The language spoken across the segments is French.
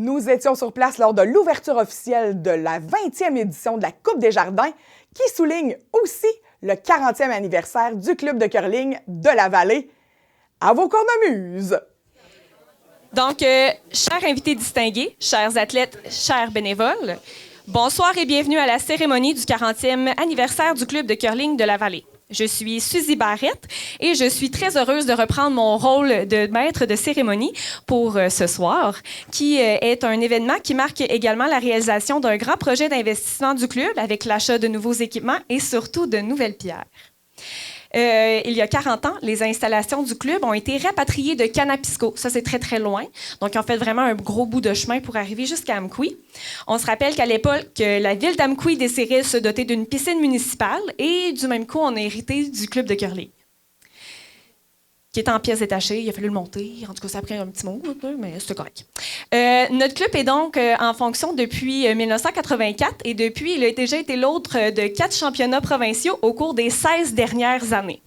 Nous étions sur place lors de l'ouverture officielle de la 20e édition de la Coupe des Jardins, qui souligne aussi le 40e anniversaire du club de curling de la Vallée. À vos cornemuses! Donc, chers invités distingués, chers athlètes, chers bénévoles, bonsoir et bienvenue à la cérémonie du 40e anniversaire du club de curling de la Vallée. Je suis Suzy Barrette et je suis très heureuse de reprendre mon rôle de maître de cérémonie pour ce soir, qui est un événement qui marque également la réalisation d'un grand projet d'investissement du club avec l'achat de nouveaux équipements et surtout de nouvelles pierres. Il y a 40 ans, les installations du club ont été rapatriées de Canapisco. Ça, c'est très, très loin. Donc, ils ont fait vraiment un gros bout de chemin pour arriver jusqu'à Amqui. On se rappelle qu'à l'époque, la ville d'Amqui désirait se doter d'une piscine municipale et du même coup, on a hérité du club de curling, qui est en pièces détachées. Il a fallu le monter. En tout cas, ça a pris un petit mot, mais c'était correct. Notre club est donc en fonction depuis 1984 et depuis, il a déjà été l'autre de 4 championnats provinciaux au cours des 16 dernières années.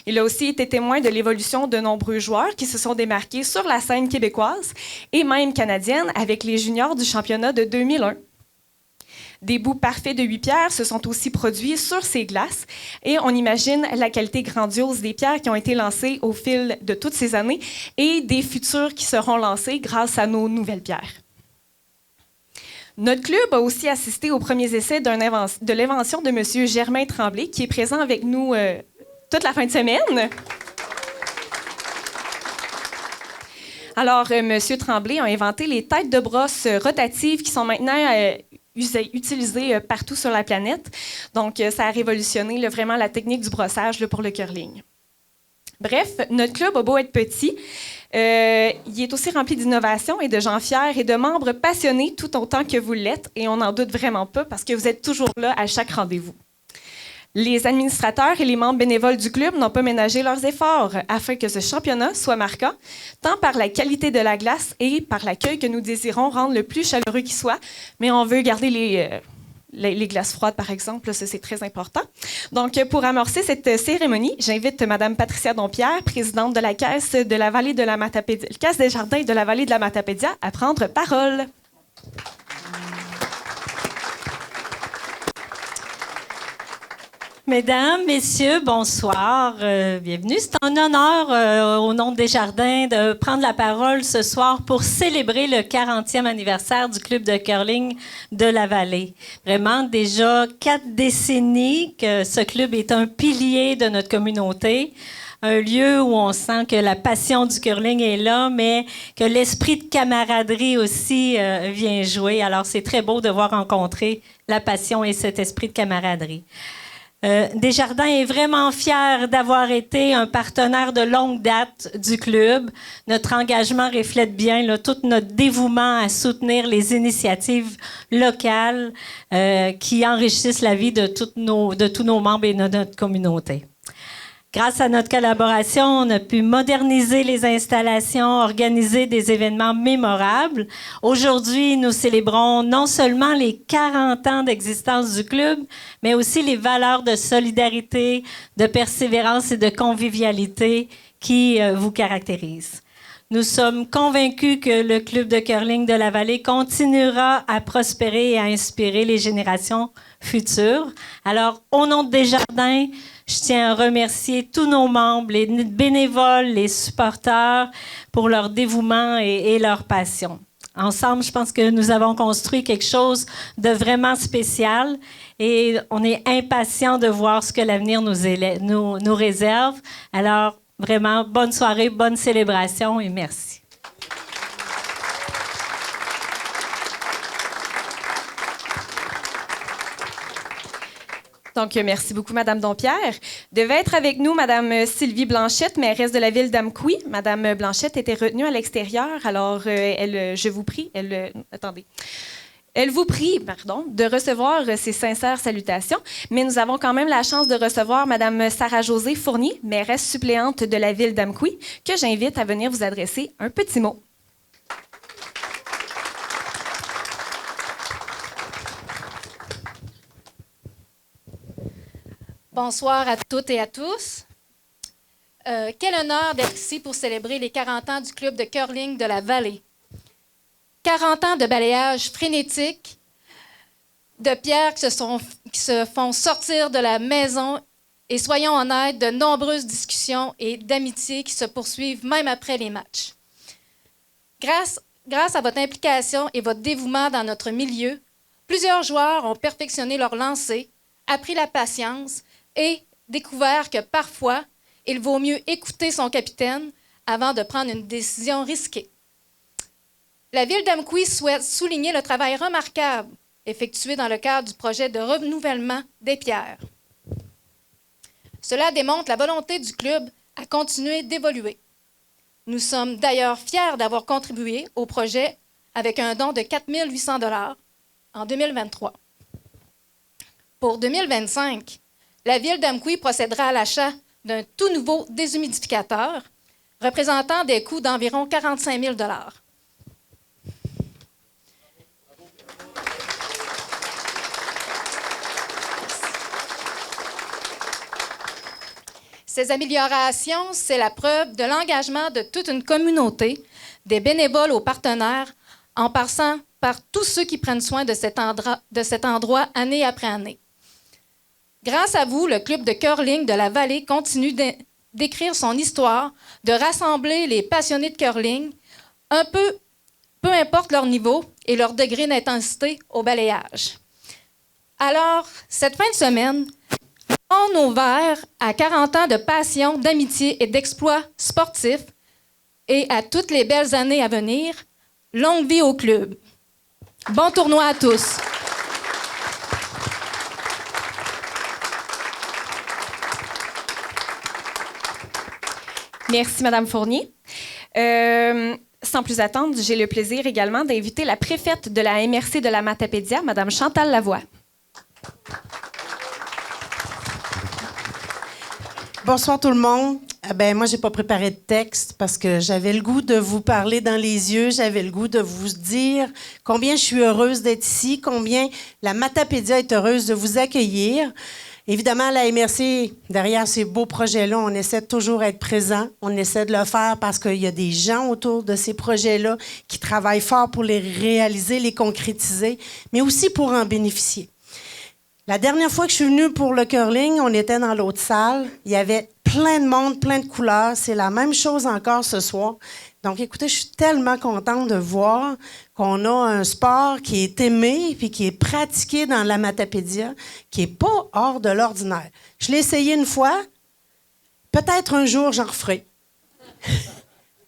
Il a aussi été témoin de l'évolution de nombreux joueurs qui se sont démarqués sur la scène québécoise et même canadienne avec les juniors du championnat de 2001. Des bouts parfaits de 8 pierres se sont aussi produits sur ces glaces et on imagine la qualité grandiose des pierres qui ont été lancées au fil de toutes ces années et des futures qui seront lancées grâce à nos nouvelles pierres. Notre club a aussi assisté aux premiers essais de l'invention de M. Germain Tremblay, qui est présent avec nous toute la fin de semaine. Alors, M. Tremblay a inventé les têtes de brosse rotatives qui sont maintenant utilisées partout sur la planète. Donc, ça a révolutionné vraiment la technique du brossage pour le curling. Bref, notre club a beau être petit, il est aussi rempli d'innovation et de gens fiers et de membres passionnés tout autant que vous l'êtes, et on n'en doute vraiment pas parce que vous êtes toujours là à chaque rendez-vous. Les administrateurs et les membres bénévoles du club n'ont pas ménagé leurs efforts afin que ce championnat soit marquant, tant par la qualité de la glace et par l'accueil que nous désirons rendre le plus chaleureux qui soit. Mais on veut garder les glaces froides, par exemple, ça c'est très important. Donc, pour amorcer cette cérémonie, j'invite Mme Patricia Dompierre, présidente de la Caisse de la Vallée de la Matapédia, Caisse des Jardins de la Vallée de la Matapédia, à prendre parole. Mesdames, Messieurs, bonsoir. Bienvenue. C'est un honneur, au nom des Jardins, de prendre la parole ce soir pour célébrer le 40e anniversaire du club de curling de la Vallée. Vraiment, déjà 4 décennies que ce club est un pilier de notre communauté. Un lieu où on sent que la passion du curling est là, mais que l'esprit de camaraderie aussi vient jouer. Alors, c'est très beau de voir rencontrer la passion et cet esprit de camaraderie. Desjardins est vraiment fier d'avoir été un partenaire de longue date du club. Notre engagement reflète bien tout notre dévouement à soutenir les initiatives locales qui enrichissent la vie de tous nos membres et de notre communauté. Grâce à notre collaboration, on a pu moderniser les installations, organiser des événements mémorables. Aujourd'hui, nous célébrons non seulement les 40 ans d'existence du club, mais aussi les valeurs de solidarité, de persévérance et de convivialité qui vous caractérisent. Nous sommes convaincus que le club de curling de la Vallée continuera à prospérer et à inspirer les générations futures. Alors, au nom de Desjardins, je tiens à remercier tous nos membres, les bénévoles, les supporters pour leur dévouement et leur passion. Ensemble, je pense que nous avons construit quelque chose de vraiment spécial et on est impatients de voir ce que l'avenir nous réserve. Alors, vraiment, bonne soirée, bonne célébration et merci. Donc, merci beaucoup, Mme Dompierre. Devait être avec nous Mme Sylvie Blanchette, mairesse de la ville d'Amqui. Mme Blanchette était retenue à l'extérieur, alors je vous prie, Elle vous prie, de recevoir ses sincères salutations, mais nous avons quand même la chance de recevoir Mme Sarah-Josée Fournier, mairesse suppléante de la ville d'Amqui, que j'invite à venir vous adresser un petit mot. Bonsoir à toutes et à tous. Quel honneur d'être ici pour célébrer les 40 ans du club de curling de la Vallée. 40 ans de balayage frénétique, de pierres qui se font sortir de la maison et, soyons honnêtes, de nombreuses discussions et d'amitiés qui se poursuivent même après les matchs. Grâce à votre implication et votre dévouement dans notre milieu, plusieurs joueurs ont perfectionné leur lancer, appris la patience et découvert que parfois, il vaut mieux écouter son capitaine avant de prendre une décision risquée. La Ville d'Amqui souhaite souligner le travail remarquable effectué dans le cadre du projet de renouvellement des pierres. Cela démontre la volonté du club à continuer d'évoluer. Nous sommes d'ailleurs fiers d'avoir contribué au projet avec un don de 4 800 $ en 2023. Pour 2025, la Ville d'Amqui procédera à l'achat d'un tout nouveau déshumidificateur représentant des coûts d'environ 45 000 $. Ces améliorations, c'est la preuve de l'engagement de toute une communauté, des bénévoles aux partenaires, en passant par tous ceux qui prennent soin de cet endroit année après année. Grâce à vous, le club de curling de la Vallée continue d'écrire son histoire, de rassembler les passionnés de curling, peu importe leur niveau et leur degré d'intensité au balayage. Alors, cette fin de semaine, on nos verres à 40 ans de passion, d'amitié et d'exploits sportifs et à toutes les belles années à venir. Longue vie au club. Bon tournoi à tous. Merci, Mme Fournier. Sans plus attendre, j'ai le plaisir également d'inviter la préfète de la MRC de la Matapédia, Mme Chantal Lavoie. Bonsoir tout le monde. Moi, j'ai pas préparé de texte parce que j'avais le goût de vous parler dans les yeux, j'avais le goût de vous dire combien je suis heureuse d'être ici, combien la Matapédia est heureuse de vous accueillir. Évidemment, la MRC, derrière ces beaux projets-là, on essaie de toujours être présent. On essaie de le faire parce qu'il y a des gens autour de ces projets-là qui travaillent fort pour les réaliser, les concrétiser, mais aussi pour en bénéficier. La dernière fois que je suis venue pour le curling, on était dans l'autre salle. Il y avait plein de monde, plein de couleurs. C'est la même chose encore ce soir. Donc, écoutez, je suis tellement contente de voir qu'on a un sport qui est aimé puis qui est pratiqué dans la Matapédia, qui n'est pas hors de l'ordinaire. Je l'ai essayé une fois. Peut-être un jour, j'en referai.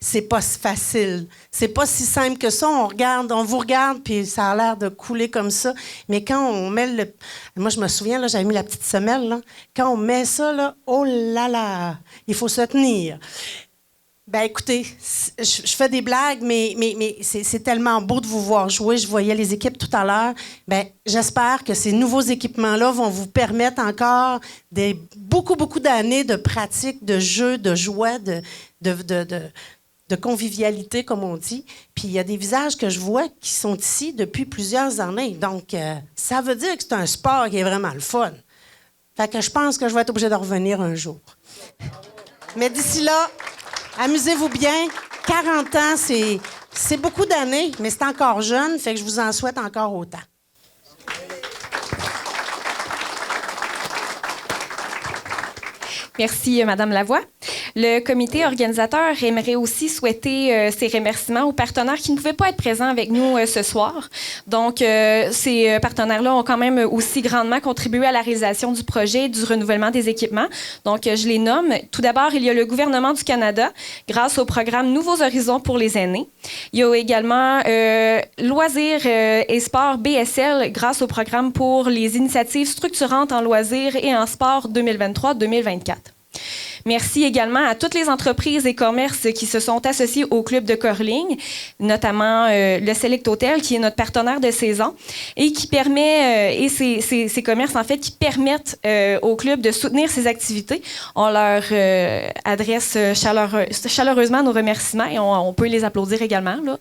C'est pas si facile. C'est pas si simple que ça. On vous regarde, puis ça a l'air de couler comme ça. Mais quand on met le... Moi, je me souviens, là, j'avais mis la petite semelle, là. Quand on met ça, là, oh là là, il faut se tenir. Ben écoutez, je fais des blagues, mais c'est tellement beau de vous voir jouer. Je voyais les équipes tout à l'heure. Ben, j'espère que ces nouveaux équipements-là vont vous permettre encore beaucoup d'années de pratique, de jeu, de joie, de convivialité, comme on dit. Puis il y a des visages que je vois qui sont ici depuis plusieurs années. Donc, ça veut dire que c'est un sport qui est vraiment le fun. Fait que je pense que je vais être obligée de revenir un jour. Mais d'ici là, amusez-vous bien. 40 ans, c'est beaucoup d'années, mais c'est encore jeune. Fait que je vous en souhaite encore autant. Merci, Mme Lavoie. Le comité organisateur aimerait aussi souhaiter ses remerciements aux partenaires qui ne pouvaient pas être présents avec nous ce soir. Donc, ces partenaires-là ont quand même aussi grandement contribué à la réalisation du projet et du renouvellement des équipements. Donc, je les nomme. Tout d'abord, il y a le gouvernement du Canada, grâce au programme Nouveaux Horizons pour les aînés. Il y a également Loisirs et Sport BSL, grâce au programme pour les initiatives structurantes en loisirs et en sport 2023-2024. Merci également à toutes les entreprises et commerces qui se sont associés au club de curling, notamment le Select Hotel, qui est notre partenaire de saison et qui permet, et ces commerces, en fait, qui permettent au club de soutenir ses activités. On leur adresse chaleureusement nos remerciements et on peut les applaudir également, là.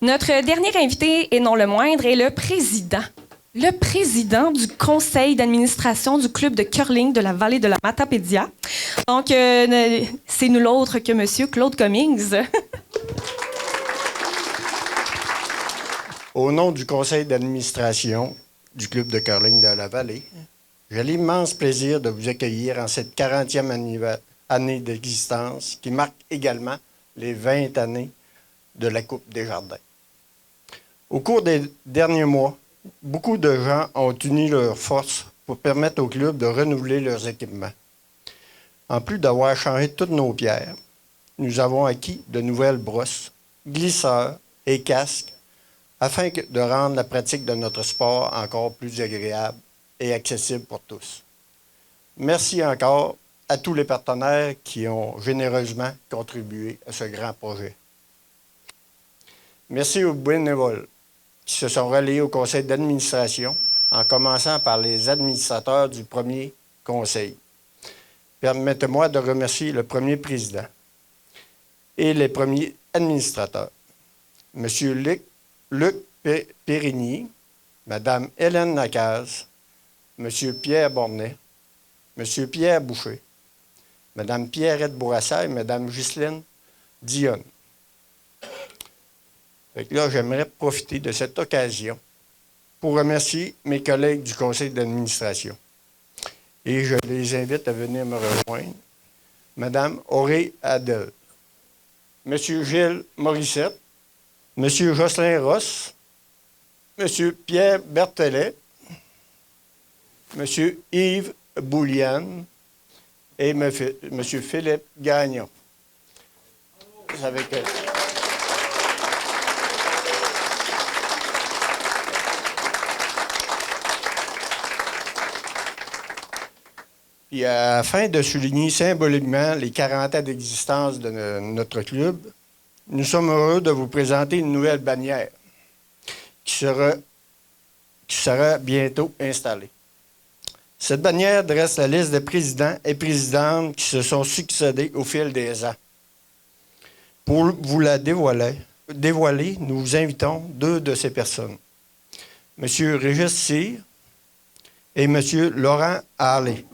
Notre dernier invité, et non le moindre, est le président le président du conseil d'administration du club de curling de la vallée de la Matapédia. Donc, c'est nul autre que M. Claude Cummings. Au nom du conseil d'administration du club de curling de la vallée, j'ai l'immense plaisir de vous accueillir en cette 40e année d'existence qui marque également les 20 années de la Coupe des Jardins. Au cours des derniers mois, beaucoup de gens ont uni leurs forces pour permettre au club de renouveler leurs équipements. En plus d'avoir changé toutes nos pierres, nous avons acquis de nouvelles brosses, glisseurs et casques afin de rendre la pratique de notre sport encore plus agréable et accessible pour tous. Merci encore à tous les partenaires qui ont généreusement contribué à ce grand projet. Merci aux bénévoles qui se sont relayés au conseil d'administration, en commençant par les administrateurs du premier conseil. Permettez-moi de remercier le premier président et les premiers administrateurs, M. Luc Périgny, Mme Hélène Lacaze, M. Pierre Bornet, M. Pierre Boucher, Mme Pierrette Bourassa et Mme Ghislaine Dionne. Là, j'aimerais profiter de cette occasion pour remercier mes collègues du conseil d'administration. Et je les invite à venir me rejoindre. Mme Auré Adel, M. Gilles Morissette, M. Jocelyn Ross, M. Pierre Berthelet, M. Yves Bouliane et M. Philippe Gagnon. Avec Puis, afin de souligner symboliquement les 40 ans d'existence de notre club, nous sommes heureux de vous présenter une nouvelle bannière qui sera bientôt installée. Cette bannière dresse la liste des présidents et présidentes qui se sont succédés au fil des ans. Pour vous la dévoiler, nous vous invitons deux de ces personnes, M. Régis Cyr et M. Laurent Harley.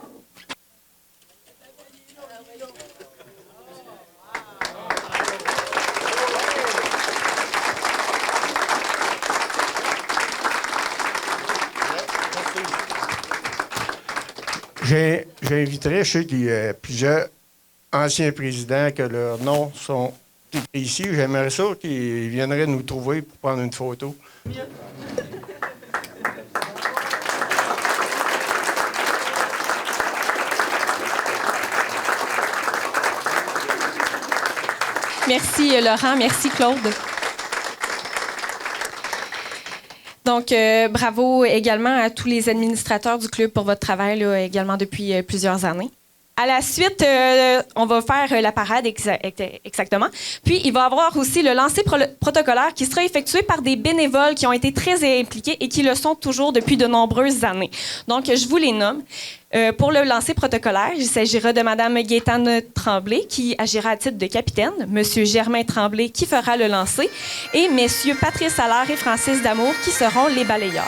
J'inviterai ceux qui plusieurs anciens présidents que leurs noms sont écrits ici. J'aimerais ça qu'ils viendraient nous trouver pour prendre une photo. Merci, Laurent. Merci, Claude. Donc, bravo également à tous les administrateurs du club pour votre travail là, également depuis plusieurs années. À la suite, on va faire la parade exactement. Puis, il va y avoir aussi le lancer protocolaire qui sera effectué par des bénévoles qui ont été très impliqués et qui le sont toujours depuis de nombreuses années. Donc, je vous les nomme. Pour le lancer protocolaire, il s'agira de Mme Gaétane Tremblay, qui agira à titre de capitaine, M. Germain Tremblay, qui fera le lancer, et messieurs Patrice Allard et Francis Damour, qui seront les balayeurs.